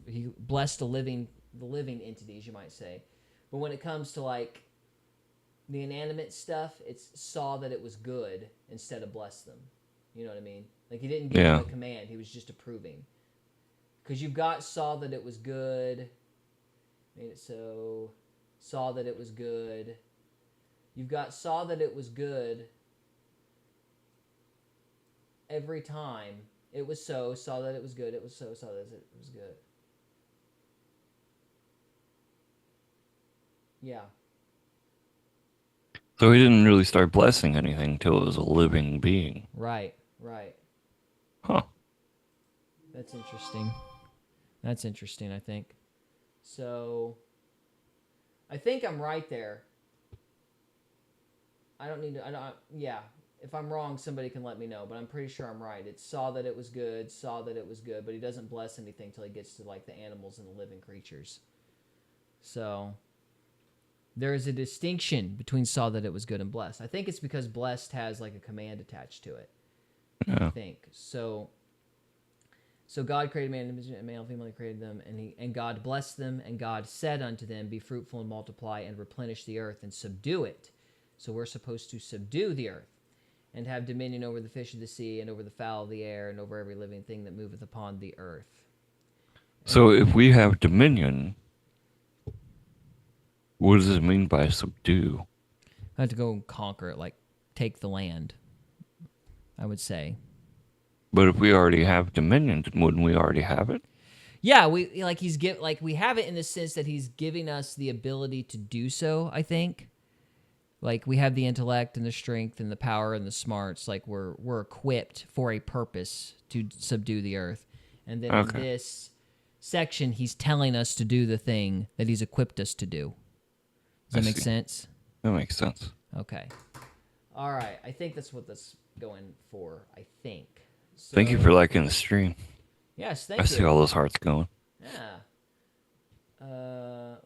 [SPEAKER 1] he blessed the living entities, you might say. But when it comes to like the inanimate stuff, it's saw that it was good instead of blessed them. You know what I mean? Like he didn't give them a command; he was just approving. Because you've got saw that it was good, made it so. Saw that it was good. You've got saw that it was good every time. It was so, saw that it was good. It was so, saw that it was good. Yeah.
[SPEAKER 2] So he didn't really start blessing anything until it was a living being.
[SPEAKER 1] Right.
[SPEAKER 2] Huh.
[SPEAKER 1] That's interesting, I think. So I think I'm right there. Yeah. If I'm wrong, somebody can let me know, but I'm pretty sure I'm right. It saw that it was good, but he doesn't bless anything till he gets to like the animals and the living creatures. So there is a distinction between saw that it was good and blessed. I think it's because blessed has like a command attached to it.
[SPEAKER 2] Yeah.
[SPEAKER 1] I think. So God created man, and male and female, he created them, and God blessed them, and God said unto them, be fruitful and multiply and replenish the earth and subdue it. So we're supposed to subdue the earth and have dominion over the fish of the sea and over the fowl of the air and over every living thing that moveth upon the earth.
[SPEAKER 2] So if we have dominion, what does it mean by subdue?
[SPEAKER 1] I have to go and conquer it, like take the land, I would say.
[SPEAKER 2] But if we already have dominion, wouldn't we already have it?
[SPEAKER 1] Yeah, we have it in the sense that he's giving us the ability to do so, I think. Like we have the intellect and the strength and the power and the smarts, like we're equipped for a purpose to subdue the earth. And then in this section he's telling us to do the thing that he's equipped us to do. Does that make sense?
[SPEAKER 2] That makes sense.
[SPEAKER 1] Okay. All right. I think that's what that's going for, I think. So,
[SPEAKER 2] thank you for liking the stream.
[SPEAKER 1] Yes, thank you.
[SPEAKER 2] I see all those hearts going.
[SPEAKER 1] Yeah.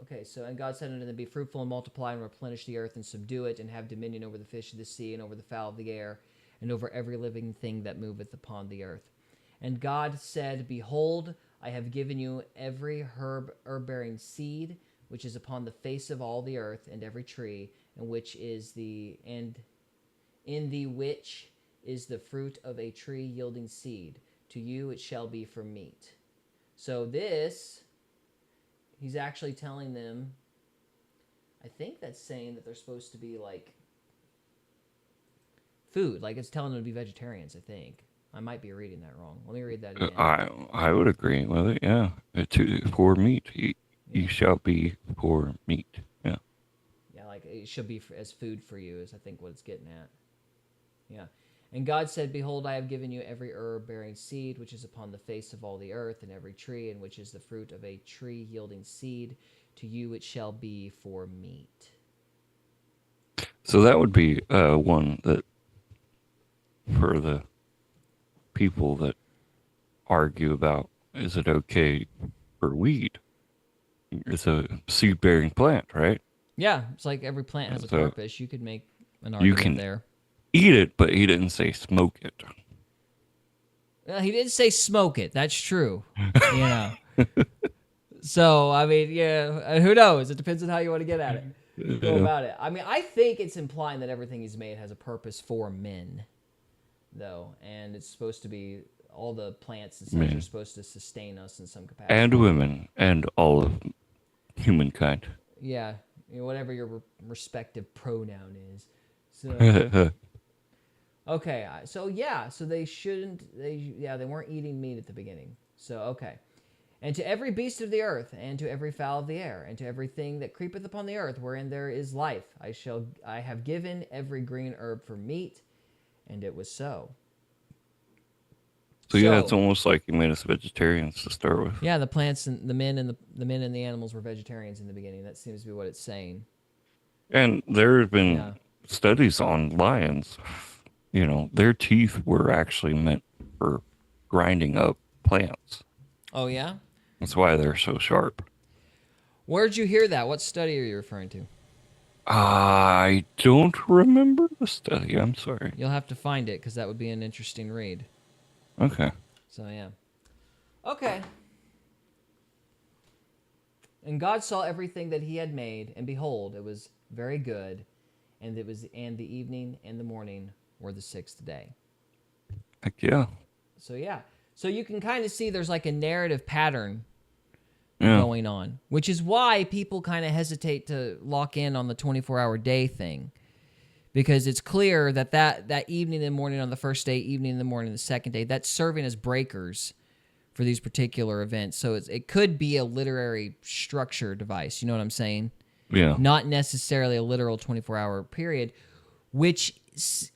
[SPEAKER 1] Okay, so, and God said unto them, be fruitful and multiply and replenish the earth and subdue it and have dominion over the fish of the sea and over the fowl of the air and over every living thing that moveth upon the earth. And God said, behold, I have given you every herb-bearing seed which is upon the face of all the earth, and every tree, and in the which is the fruit of a tree yielding seed. To you it shall be for meat. So this, he's actually telling them, I think that's saying that they're supposed to be like food. Like it's telling them to be vegetarians, I think. I might be reading that wrong. Let me read that again.
[SPEAKER 2] I would agree with it. Yeah, for meat, you shall be for meat. Yeah.
[SPEAKER 1] Yeah, like it should be as food for you, is I think what it's getting at. Yeah. And God said, behold, I have given you every herb bearing seed, which is upon the face of all the earth, and every tree, and which is the fruit of a tree yielding seed. To you it shall be for meat.
[SPEAKER 2] So that would be one that, for the people that argue about, is it okay for weed? It's a seed-bearing plant, right?
[SPEAKER 1] Yeah, it's like every plant has a
[SPEAKER 2] So
[SPEAKER 1] purpose. You could make an
[SPEAKER 2] you
[SPEAKER 1] argument
[SPEAKER 2] can
[SPEAKER 1] there.
[SPEAKER 2] eat it, but he didn't say smoke it.
[SPEAKER 1] Well, he didn't say smoke it. That's true. You know. So, I mean, yeah, who knows? It depends on how you want to get at it. Go about it. I mean, I think it's implying that everything he's made has a purpose for men, though. And it's supposed to be, all the plants and such are supposed to sustain us in some capacity.
[SPEAKER 2] And women, and all of humankind.
[SPEAKER 1] Yeah, you know, whatever your respective pronoun is. So, okay, so yeah, so they weren't eating meat at the beginning. So, okay. And to every beast of the earth, and to every fowl of the air, and to everything that creepeth upon the earth, wherein there is life, I have given every green herb for meat, and it was so.
[SPEAKER 2] So yeah, it's almost like he made us vegetarians to start with.
[SPEAKER 1] Yeah, the plants and the men and the animals were vegetarians in the beginning. That seems to be what it's saying.
[SPEAKER 2] And there have been studies on lions. You know, their teeth were actually meant for grinding up plants.
[SPEAKER 1] Oh yeah?
[SPEAKER 2] That's why they're so sharp.
[SPEAKER 1] Where'd you hear that? What study are you referring to?
[SPEAKER 2] I don't remember the study. I'm sorry.
[SPEAKER 1] You'll have to find it because that would be an interesting read.
[SPEAKER 2] Okay.
[SPEAKER 1] So, yeah. Okay. And God saw everything that he had made, and behold, it was very good, and the evening and the morning were the sixth day.
[SPEAKER 2] Heck yeah.
[SPEAKER 1] So, yeah. So you can kind of see there's like a narrative pattern going on, which is why people kind of hesitate to lock in on the 24-hour day thing. Because it's clear that evening and morning on the first day, evening and the morning on the second day, that's serving as breakers for these particular events. So it could be a literary structure device. You know what I'm saying?
[SPEAKER 2] Yeah.
[SPEAKER 1] Not necessarily a literal 24-hour period, which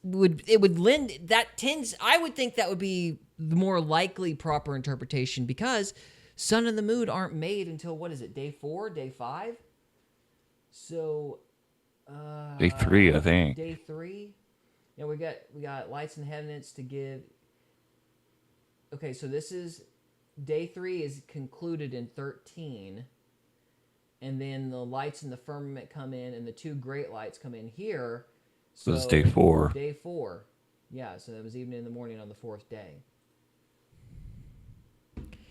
[SPEAKER 1] would lend that tends. I would think that would be the more likely proper interpretation because sun and the moon aren't made until what is it? Day 4, day 5. So.
[SPEAKER 2] Day 3, I think.
[SPEAKER 1] Day 3. Yeah, we got lights and heavens to give. Okay, so this is day 3 is concluded in 13, and then the lights in the firmament come in, and the 2 great lights come in here. So
[SPEAKER 2] this is day 4.
[SPEAKER 1] Day 4. Yeah, so that was evening and the morning on the 4th day.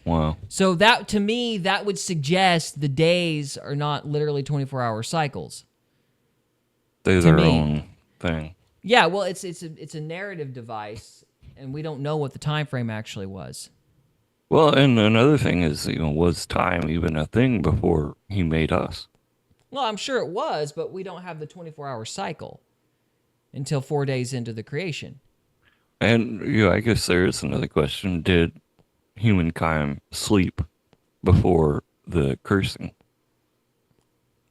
[SPEAKER 2] Wow.
[SPEAKER 1] So that to me that would suggest the days are not literally 24-hour cycles.
[SPEAKER 2] They're their own thing.
[SPEAKER 1] Yeah, well, it's a narrative device, and we don't know what the time frame actually was.
[SPEAKER 2] Well, and another thing is, was time even a thing before he made us?
[SPEAKER 1] Well, I'm sure it was, but we don't have the 24-hour cycle until 4 days into the creation.
[SPEAKER 2] And I guess there is another question: did humankind sleep before the cursing?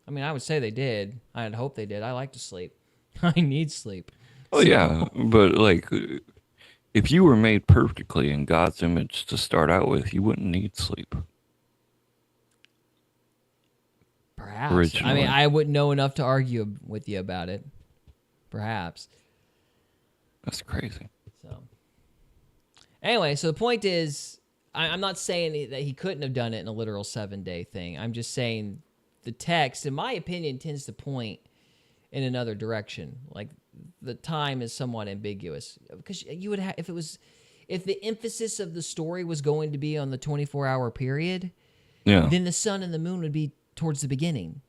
[SPEAKER 1] I mean, I would say they did. I'd hope they did. I like to sleep. I need sleep.
[SPEAKER 2] Oh, yeah. But, like, if you were made perfectly in God's image to start out with, you wouldn't need sleep.
[SPEAKER 1] Perhaps.
[SPEAKER 2] Originally.
[SPEAKER 1] I mean, I wouldn't know enough to argue with you about it. Perhaps.
[SPEAKER 2] That's crazy.
[SPEAKER 1] So, anyway, so the point is, I'm not saying that he couldn't have done it in a literal 7-day thing. I'm just saying the text, in my opinion, tends to point in another direction. Like the time is somewhat ambiguous because you would have if the emphasis of the story was going to be on the 24-hour period,
[SPEAKER 2] Yeah.
[SPEAKER 1] then the sun and the moon would be towards the beginning.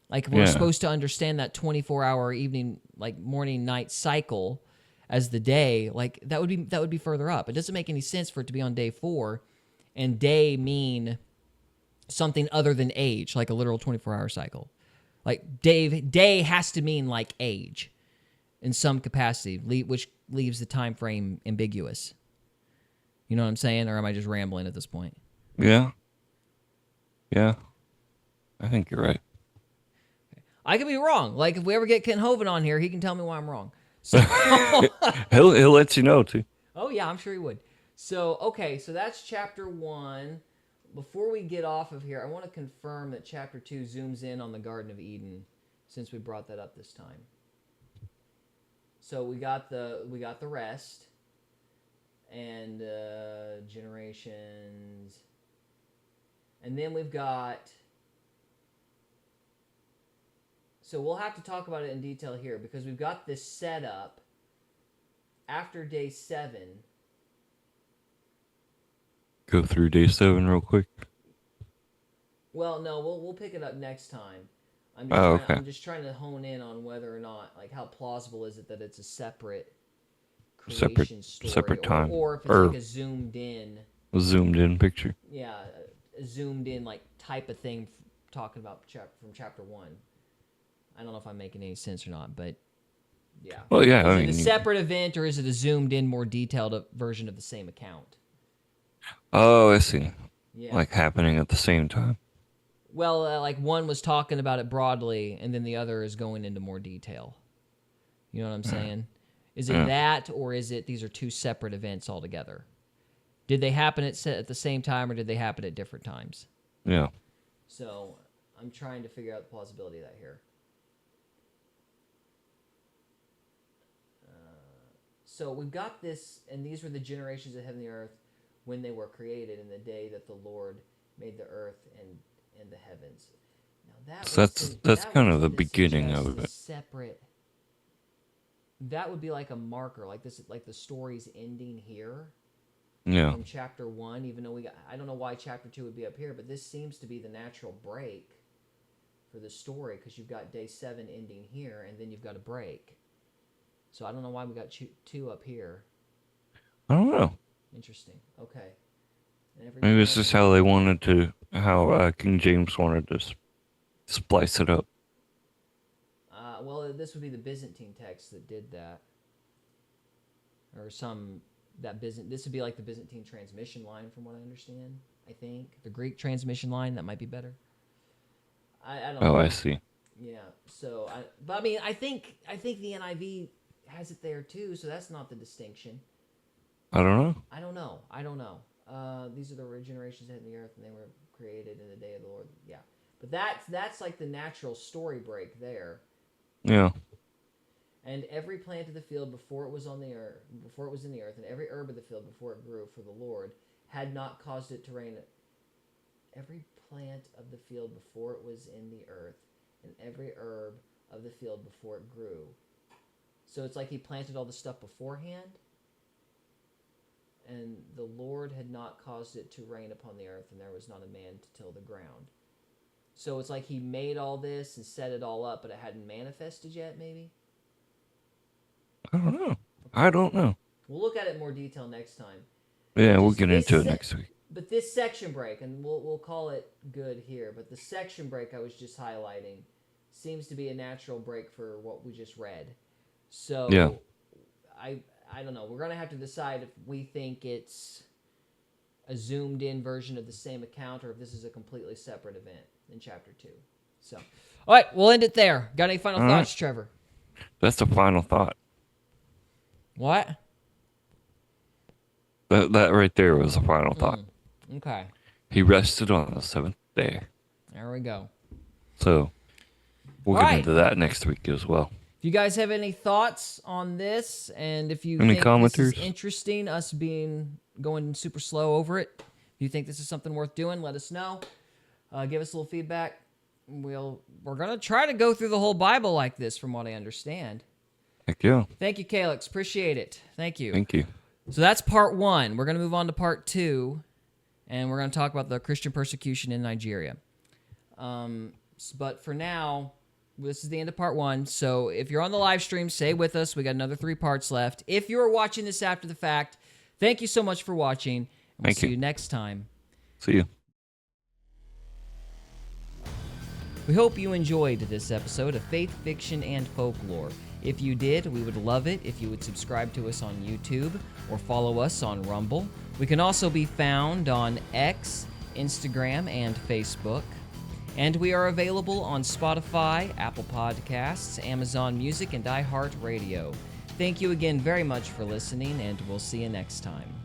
[SPEAKER 1] Like we're
[SPEAKER 2] Yeah.
[SPEAKER 1] supposed to understand that 24-hour evening, like morning night cycle as the day. Like that would be further up. It doesn't make any sense for it to be on day 4, and day mean something other than age, like a literal 24-hour cycle. Like day has to mean like age in some capacity, which leaves the time frame ambiguous. You know what I'm saying? Or am I just rambling at this point?
[SPEAKER 2] Yeah. Yeah. I think you're right.
[SPEAKER 1] I could be wrong. Like if we ever get Ken Hovind on here, he can tell me why I'm wrong. So
[SPEAKER 2] He'll let you know too.
[SPEAKER 1] Oh yeah, I'm sure he would. So okay, so that's chapter 1. Before we get off of here, I want to confirm that chapter 2 zooms in on the Garden of Eden, since we brought that up this time. So we got the rest and generations, and then we've got. So we'll have to talk about it in detail here because we've got this setup after day 7.
[SPEAKER 2] Go through day 7 real quick.
[SPEAKER 1] Well, no, we'll pick it up next time. I'm just trying to hone in on whether or not, like, how plausible is it that it's a separate creation story,
[SPEAKER 2] separate time,
[SPEAKER 1] or if it's like a zoomed in
[SPEAKER 2] picture.
[SPEAKER 1] Yeah, a zoomed in like type of thing, talking about from chapter 1. I don't know if I'm making any sense or not, but yeah.
[SPEAKER 2] Well, yeah.
[SPEAKER 1] Is it a separate event, or is it a zoomed in, more detailed version of the same account?
[SPEAKER 2] Oh, I see.
[SPEAKER 1] Yeah.
[SPEAKER 2] Like happening at the same time.
[SPEAKER 1] Well, like one was talking about it broadly, and then the other is going into more detail. You know what I'm saying? Is it that, or is it these are two separate events altogether? Did they happen at the same time, or did they happen at different times?
[SPEAKER 2] Yeah.
[SPEAKER 1] So I'm trying to figure out the plausibility of that here. So we've got this, and these were the generations of heaven and the earth when they were created, in the day that the Lord made the earth and the heavens. Now
[SPEAKER 2] that's kind of the beginning of it.
[SPEAKER 1] Separate. That would be like a marker, like this, like the story's ending here.
[SPEAKER 2] Yeah.
[SPEAKER 1] In chapter 1, even though I don't know why chapter 2 would be up here, but this seems to be the natural break for the story, because you've got day 7 ending here, and then you've got a break. So I don't know why we got 2 up here.
[SPEAKER 2] I don't know.
[SPEAKER 1] Interesting. Okay.
[SPEAKER 2] Maybe it's just how they wanted to, how King James wanted to splice it up.
[SPEAKER 1] Well, this would be the Byzantine text that did that, or this would be like the Byzantine transmission line, from what I understand. I think the Greek transmission line, that might be better. I don't know.
[SPEAKER 2] Oh, I see.
[SPEAKER 1] Yeah. So, but I mean, I think the NIV has it there too. So that's not the distinction.
[SPEAKER 2] I don't know.
[SPEAKER 1] I don't know. These are the generations that hit the earth, and they were created in the day of the Lord. Yeah. But that's like the natural story break there.
[SPEAKER 2] Yeah.
[SPEAKER 1] And every plant of the field before it was in the earth, and every herb of the field before it grew, for the Lord had not caused it to rain. Every plant of the field before it was in the earth, and every herb of the field before it grew. So it's like he planted all the stuff beforehand, and the Lord had not caused it to rain upon the earth, and there was not a man to till the ground. So it's like he made all this and set it all up, but it hadn't manifested yet, maybe?
[SPEAKER 2] I don't know.
[SPEAKER 1] We'll look at it in more detail next time.
[SPEAKER 2] Yeah, we'll get into it next week.
[SPEAKER 1] But this section break, and we'll call it good here, but the section break I was just highlighting seems to be a natural break for what we just read. So
[SPEAKER 2] yeah.
[SPEAKER 1] I don't know. We're going to have to decide if we think it's a zoomed in version of the same account, or if this is a completely separate event in chapter 2. So, all right, we'll end it there. Got any final thoughts, Trevor?
[SPEAKER 2] That's the final thought.
[SPEAKER 1] What?
[SPEAKER 2] That right there was the final thought.
[SPEAKER 1] Okay.
[SPEAKER 2] He rested on the 7th day.
[SPEAKER 1] There we go.
[SPEAKER 2] So we'll get into that next week as well.
[SPEAKER 1] If you guys have any thoughts on this, and if you
[SPEAKER 2] any
[SPEAKER 1] think
[SPEAKER 2] commenters?
[SPEAKER 1] This is interesting, us going super slow over it, you think this is something worth doing, let us know. Give us a little feedback. We're going to try to go through the whole Bible like this, from what I understand.
[SPEAKER 2] Heck yeah.
[SPEAKER 1] Thank you, Calix. Appreciate it. Thank you.
[SPEAKER 2] Thank you.
[SPEAKER 1] So that's part 1. We're going to move on to part 2, and we're going to talk about the Christian persecution in Nigeria. But for now, this is the end of part 1. So if you're on the live stream, stay with us. We got another 3 parts left. If you're watching this after the fact, thank you so much for watching. We'll see you next time.
[SPEAKER 2] See you.
[SPEAKER 1] We hope you enjoyed this episode of Faith, Fiction, and Folklore. If you did, we would love it if you would subscribe to us on YouTube or follow us on Rumble. We can also be found on X, Instagram, and Facebook. And we are available on Spotify, Apple Podcasts, Amazon Music, and iHeartRadio. Thank you again very much for listening, and we'll see you next time.